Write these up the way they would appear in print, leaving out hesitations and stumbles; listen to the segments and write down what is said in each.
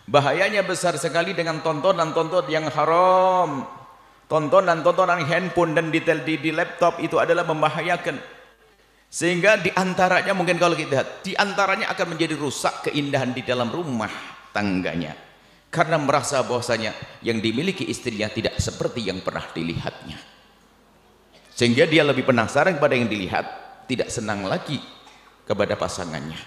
Bahayanya besar sekali dengan tontonan-tontonan yang haram. Tontonan-tontonan handphone dan di laptop itu adalah membahayakan. Sehingga diantaranya mungkin kalau kita lihat, diantaranya akan menjadi rusak keindahan di dalam rumah tangganya. Karena merasa bahwasanya yang dimiliki istrinya tidak seperti yang pernah dilihatnya. Sehingga dia lebih penasaran kepada yang dilihat, tidak senang lagi kepada pasangannya.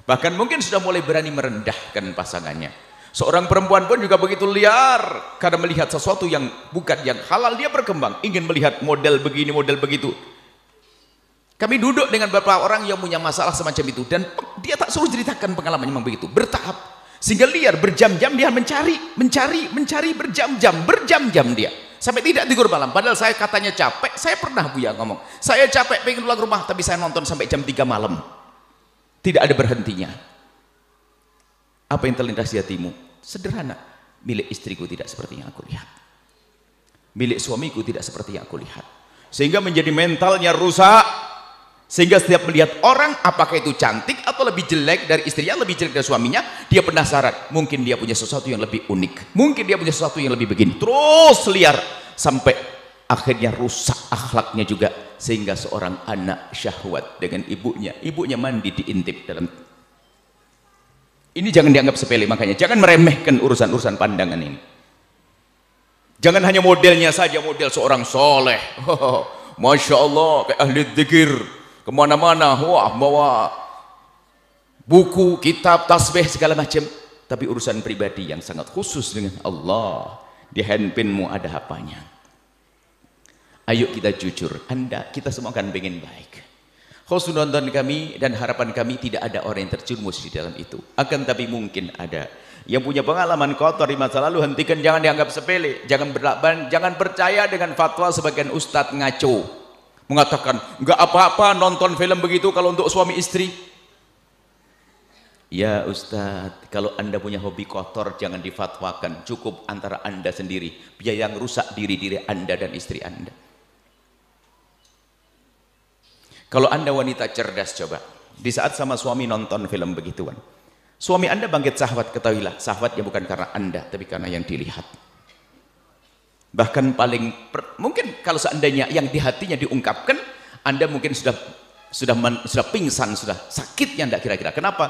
Bahkan mungkin sudah mulai berani merendahkan pasangannya. Seorang perempuan pun juga begitu liar karena melihat sesuatu yang bukan yang halal, dia berkembang ingin melihat model begini, model begitu. Kami duduk dengan beberapa orang yang punya masalah semacam itu dan dia tak suruh ceritakan pengalamannya memang begitu, bertahap, sehingga liar berjam-jam dia mencari berjam-jam dia sampai tidak tidur malam. Padahal saya katanya capek, saya pernah Buya ngomong, saya capek pengen pulang rumah tapi saya nonton sampai jam 3 malam, tidak ada berhentinya. Apa yang terlintas di hatimu? Sederhana, milik istriku tidak seperti yang aku lihat, milik suamiku tidak seperti yang aku lihat, sehingga menjadi mentalnya rusak. Sehingga setiap melihat orang, apakah itu cantik atau lebih jelek dari istrinya, lebih jelek dari suaminya, dia penasaran, mungkin dia punya sesuatu yang lebih unik, mungkin dia punya sesuatu yang lebih begini, terus liar sampai akhirnya rusak akhlaknya juga. Sehingga seorang anak syahwat dengan ibunya mandi diintip dalam. Ini jangan dianggap sepele, makanya jangan meremehkan urusan-urusan pandangan ini. Jangan hanya modelnya saja, model seorang soleh, Masya Allah, kayak ahli dzikir, kemana-mana, wah, bawa buku, kitab, tasbih, segala macam. Tapi urusan pribadi yang sangat khusus dengan Allah, di handphonemu ada apanya? Ayo kita jujur, kita semua akan pengen baik. Khusnudon kami dan harapan kami tidak ada orang yang terjerumus di dalam itu. Akan tapi mungkin ada yang punya pengalaman kotor di masa lalu. Hentikan, jangan dianggap sepele, jangan percaya dengan fatwa sebagian ustadz ngaco mengatakan nggak apa-apa nonton film begitu kalau untuk suami istri. Ya ustadz, kalau anda punya hobi kotor jangan difatwakan, cukup antara anda sendiri, biar yang rusak diri anda dan istri anda. Kalau anda wanita cerdas, coba di saat sama suami nonton film begituan, suami anda bangkit syahwat, ketahuilah syahwatnya bukan karena anda tapi karena yang dilihat. Bahkan mungkin kalau seandainya yang di hatinya diungkapkan, anda mungkin sudah pingsan, sudah sakitnya anda kira-kira. Kenapa?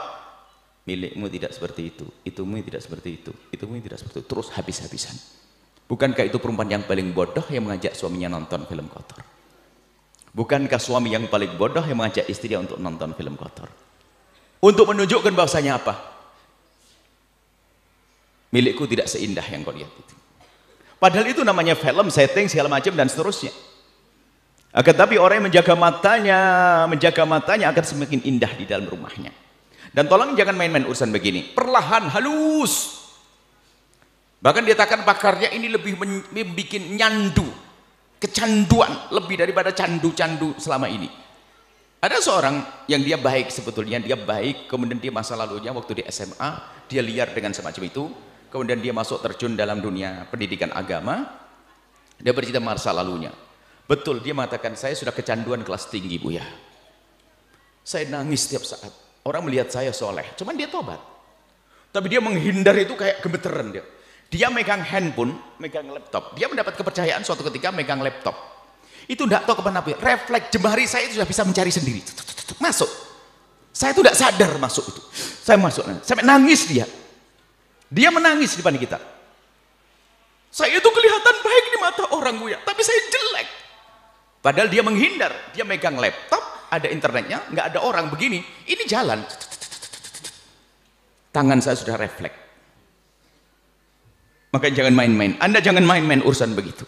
Milikmu tidak seperti itu, itumu tidak seperti itu, itumu tidak seperti itu, terus habis-habisan. Bukankah itu perempuan yang paling bodoh yang mengajak suaminya nonton film kotor? Bukankah suami yang paling bodoh yang mengajak istrinya untuk nonton film kotor? Untuk menunjukkan bahwasanya apa? Milikku tidak seindah yang kau lihat itu. Padahal itu namanya film, setting, segala macam dan seterusnya. Akan tapi orang yang menjaga matanya akan semakin indah di dalam rumahnya. Dan tolong jangan main-main urusan begini. Perlahan, halus. Bahkan dikatakan pakarnya ini lebih membuat nyandu, kecanduan lebih daripada candu-candu selama ini. Ada seorang yang dia baik sebetulnya, dia baik, kemudian dia masa lalunya waktu di SMA dia liar dengan semacam itu, kemudian dia masuk terjun dalam dunia pendidikan agama, dia bercerita masa lalunya. Betul, dia mengatakan saya sudah kecanduan kelas tinggi Buya, saya nangis setiap saat orang melihat saya soleh, cuman dia tobat, tapi dia menghindar itu kayak gemeteran dia. Dia megang handphone, megang laptop. Dia mendapat kepercayaan suatu ketika megang laptop. Itu tidak tahu kemana, refleks jemari saya itu sudah bisa mencari sendiri. Masuk. Saya itu tidak sadar masuk itu. Saya masuk, sampai nangis dia. Dia menangis di depan kita. Saya itu kelihatan baik di mata orang Buya, tapi saya jelek. Padahal dia menghindar. Dia megang laptop, ada internetnya, nggak ada orang begini. Ini jalan. Tangan saya sudah refleks. Maka jangan main-main, anda jangan main-main urusan begitu.